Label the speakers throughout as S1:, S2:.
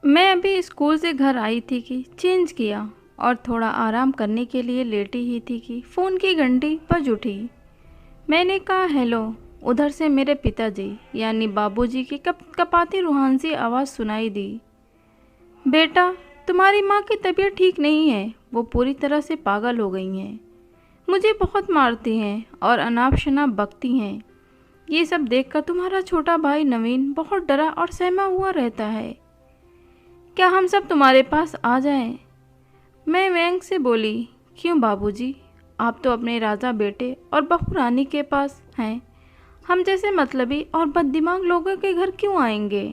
S1: मैं अभी स्कूल से घर आई थी कि चेंज किया और थोड़ा आराम करने के लिए लेटी ही थी कि फ़ोन की घंटी बज उठी। मैंने कहा हेलो। उधर से मेरे पिताजी यानी बाबूजी की कपाती रूहान सी आवाज़ सुनाई दी। बेटा, तुम्हारी माँ की तबीयत ठीक नहीं है, वो पूरी तरह से पागल हो गई हैं। मुझे बहुत मारती हैं और अनाप शनाप बकती हैं। ये सब देखकर तुम्हारा छोटा भाई नवीन बहुत डरा और सहमा हुआ रहता है। क्या हम सब तुम्हारे पास आ जाएं? मैं व्यंग से बोली, क्यों बाबूजी, आप तो अपने राजा बेटे और बहू रानी के पास हैं। हम जैसे मतलबी और बददिमाग लोगों के घर क्यों आएंगे?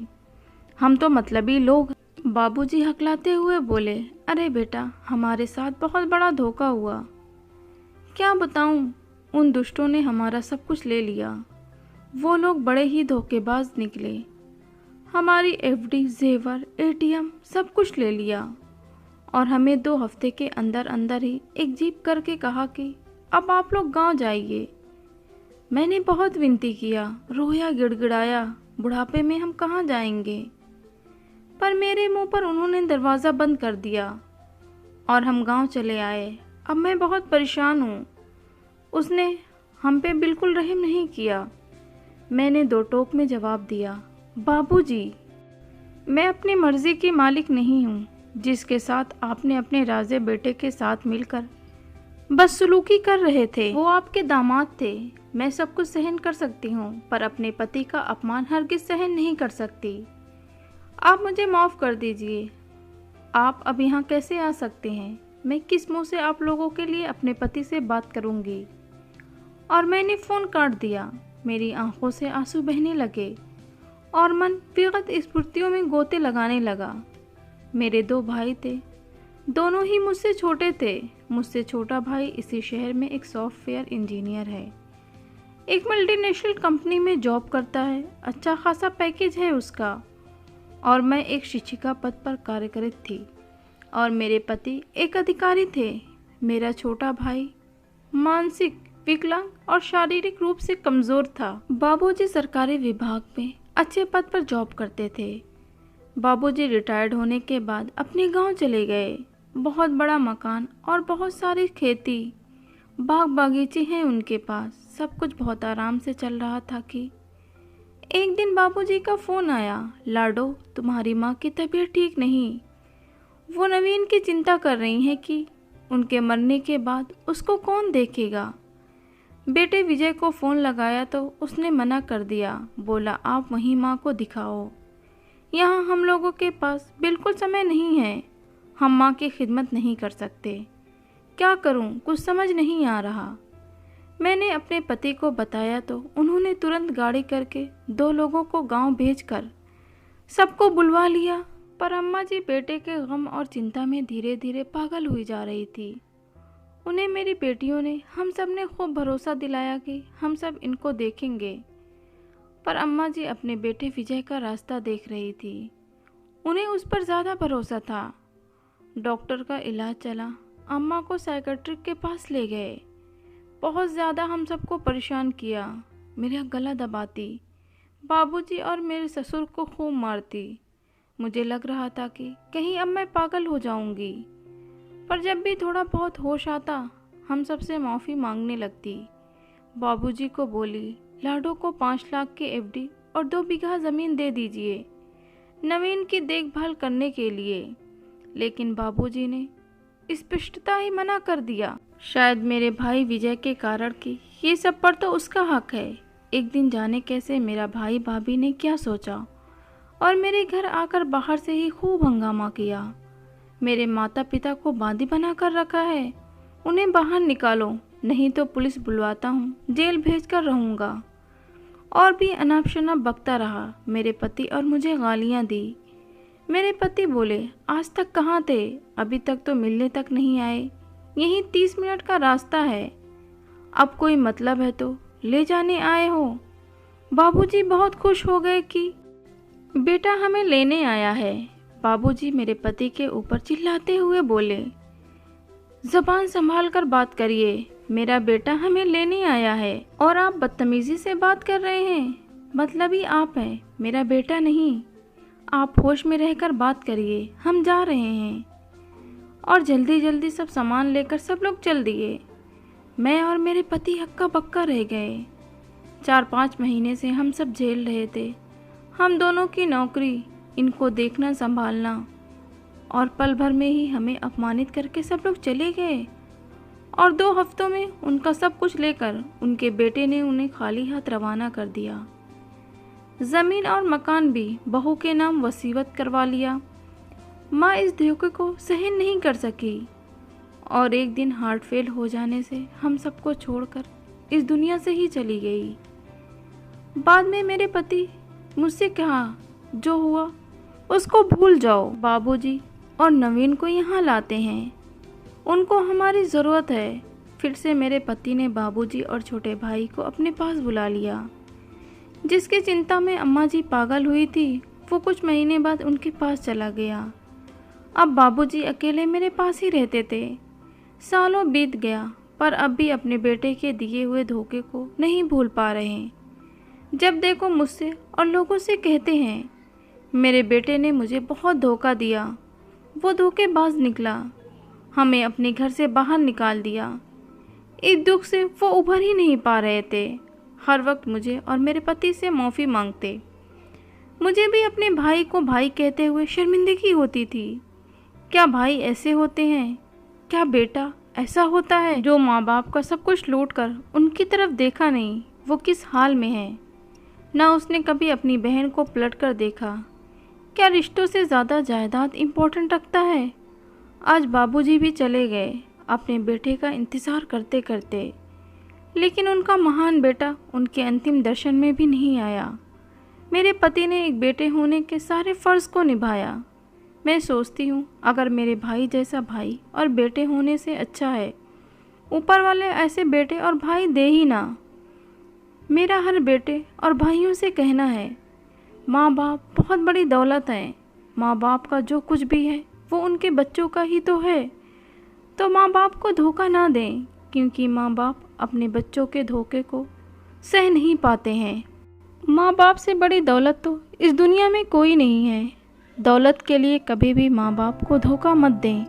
S1: हम तो मतलबी लोग। बाबूजी हकलाते हुए बोले, अरे बेटा, हमारे साथ बहुत बड़ा धोखा हुआ। क्या बताऊं, उन दुष्टों ने हमारा सब कुछ ले लिया। वो लोग बड़े ही धोखेबाज निकले। हमारी एफडी, जेवर, एटीएम सब कुछ ले लिया और हमें 2 हफ्ते के अंदर अंदर ही एक जीप करके कहा कि अब आप लोग गांव जाइए। मैंने बहुत विनती किया, रोया, गिड़गिड़ाया, बुढ़ापे में हम कहाँ जाएंगे। पर मेरे मुंह पर उन्होंने दरवाज़ा बंद कर दिया और हम गांव चले आए। अब मैं बहुत परेशान हूँ। उसने हम पे बिल्कुल रहम नहीं किया। मैंने 2 टोक में जवाब दिया, बाबूजी, मैं अपनी मर्जी की मालिक नहीं हूँ। जिसके साथ आपने अपने राजे बेटे के साथ मिलकर बदसलूकी कर रहे थे, वो आपके दामाद थे। मैं सब कुछ सहन कर सकती हूँ, पर अपने पति का अपमान हरगिज सहन नहीं कर सकती। आप मुझे माफ़ कर दीजिए। आप अब यहाँ कैसे आ सकते हैं? मैं किस मुंह से आप लोगों के लिए अपने पति से बात करूँगी? और मैंने फ़ोन काट दिया। मेरी आंखों से आंसू बहने लगे और मन विगत स्फूर्तियों में गोते लगाने लगा। मेरे 2 भाई थे, दोनों ही मुझसे छोटे थे। मुझसे छोटा भाई इसी शहर में एक सॉफ्टवेयर इंजीनियर है, एक मल्टीनेशनल कंपनी में जॉब करता है, अच्छा खासा पैकेज है उसका। और मैं एक शिक्षिका पद पर कार्यरत थी और मेरे पति एक अधिकारी थे। मेरा छोटा भाई मानसिक विकलांग और शारीरिक रूप से कमज़ोर था। बाबूजी सरकारी विभाग में अच्छे पद पर जॉब करते थे। बाबूजी रिटायर्ड होने के बाद अपने गांव चले गए। बहुत बड़ा मकान और बहुत सारी खेती, बाग बागीचे हैं उनके पास। सब कुछ बहुत आराम से चल रहा था कि एक दिन बाबूजी का फ़ोन आया, लाडो, तुम्हारी माँ की तबीयत ठीक नहीं। वो नवीन की चिंता कर रही हैं कि उनके मरने के बाद उसको कौन देखेगा। बेटे विजय को फ़ोन लगाया तो उसने मना कर दिया। बोला, आप वहीं माँ को दिखाओ, यहाँ हम लोगों के पास बिल्कुल समय नहीं है। हम माँ की खिदमत नहीं कर सकते। क्या करूँ, कुछ समझ नहीं आ रहा। मैंने अपने पति को बताया तो उन्होंने तुरंत गाड़ी करके 2 लोगों को गांव भेजकर सबको बुलवा लिया। पर अम्मा जी बेटे के गम और चिंता में धीरे धीरे पागल हुई जा रही थी। उन्हें मेरी बेटियों ने, हम सब ने खूब भरोसा दिलाया कि हम सब इनको देखेंगे। पर अम्मा जी अपने बेटे विजय का रास्ता देख रही थी। उन्हें उस पर ज़्यादा भरोसा था। डॉक्टर का इलाज चला, अम्मा को साइकेट्रिक के पास ले गए। बहुत ज़्यादा हम सबको परेशान किया। मेरा गला दबाती, बाबूजी और मेरे ससुर को खूब मारती। मुझे लग रहा था कि कहीं अब मैं पागल हो जाऊंगी। पर जब भी थोड़ा बहुत होश आता, हम सबसे माफ़ी मांगने लगती। बाबूजी को बोली, लाडो को 5 लाख की एफडी और 2 बीघा ज़मीन दे दीजिए नवीन की देखभाल करने के लिए। लेकिन बाबूजी ने स्पष्टता ही मना कर दिया। शायद मेरे भाई विजय के कारण कि ये सब पर तो उसका हक है। एक दिन जाने कैसे मेरा भाई भाभी ने क्या सोचा और मेरे घर आकर बाहर से ही खूब हंगामा किया। मेरे माता पिता को बांदी बना कर रखा है, उन्हें बाहर निकालो, नहीं तो पुलिस बुलवाता हूँ, जेल भेज कर रहूँगा। और भी अनाप शनाप बकता रहा। मेरे पति और मुझे गालियाँ दी। मेरे पति बोले, आज तक कहाँ थे? अभी तक तो मिलने तक नहीं आए। यहीं 30 मिनट का रास्ता है। अब कोई मतलब है तो ले जाने आए हो। बाबूजी बहुत खुश हो गए कि बेटा हमें लेने आया है। बाबूजी मेरे पति के ऊपर चिल्लाते हुए बोले, ज़बान संभाल कर बात करिए, मेरा बेटा हमें लेने आया है और आप बदतमीजी से बात कर रहे हैं। मतलब ही आप हैं, मेरा बेटा नहीं। आप होश में रहकर बात करिए, हम जा रहे हैं। और जल्दी जल्दी सब सामान लेकर सब लोग चल दिए। मैं और मेरे पति हक्का बक्का रह गए। 4-5 महीने से हम सब झेल रहे थे। हम दोनों की नौकरी, इनको देखना संभालना, और पल भर में ही हमें अपमानित करके सब लोग चले गए। और 2 हफ्तों में उनका सब कुछ लेकर उनके बेटे ने उन्हें खाली हाथ रवाना कर दिया। ज़मीन और मकान भी बहू के नाम वसीयत करवा लिया। माँ इस धोखे को सहन नहीं कर सकी और एक दिन हार्ट फेल हो जाने से हम सबको छोड़कर इस दुनिया से ही चली गई। बाद में मेरे पति मुझसे कहा, जो हुआ उसको भूल जाओ, बाबूजी और नवीन को यहाँ लाते हैं, उनको हमारी ज़रूरत है। फिर से मेरे पति ने बाबूजी और छोटे भाई को अपने पास बुला लिया। जिसकी चिंता में अम्मा जी पागल हुई थी, वो कुछ महीने बाद उनके पास चला गया। अब बाबूजी अकेले मेरे पास ही रहते थे। सालों बीत गया, पर अब भी अपने बेटे के दिए हुए धोखे को नहीं भूल पा रहे। जब देखो मुझसे और लोगों से कहते हैं, मेरे बेटे ने मुझे बहुत धोखा दिया, वो धोखेबाज निकला, हमें अपने घर से बाहर निकाल दिया। इस दुख से वो उभर ही नहीं पा रहे थे। हर वक्त मुझे और मेरे पति से माफ़ी मांगते। मुझे भी अपने भाई को भाई कहते हुए शर्मिंदगी होती थी। क्या भाई ऐसे होते हैं? क्या बेटा ऐसा होता है जो माँ बाप का सब कुछ लूट कर उनकी तरफ देखा नहीं, वो किस हाल में है? ना उसने कभी अपनी बहन को पलट कर देखा। क्या रिश्तों से ज़्यादा जायदाद इम्पोर्टेंट रखता है? आज बाबूजी भी चले गए अपने बेटे का इंतज़ार करते करते, लेकिन उनका महान बेटा उनके अंतिम दर्शन में भी नहीं आया। मेरे पति ने एक बेटे होने के सारे फ़र्ज़ को निभाया। मैं सोचती हूँ, अगर मेरे भाई जैसा भाई और बेटे होने से अच्छा है, ऊपर वाले ऐसे बेटे और भाई दे ही ना। मेरा हर बेटे और भाइयों से कहना है, माँ बाप बहुत बड़ी दौलत है। माँ बाप का जो कुछ भी है वो उनके बच्चों का ही तो है। तो माँ बाप को धोखा ना दें, क्योंकि माँ बाप अपने बच्चों के धोखे को सह नहीं पाते हैं। माँ बाप से बड़ी दौलत तो इस दुनिया में कोई नहीं है। दौलत के लिए कभी भी माँ बाप को धोखा मत दें।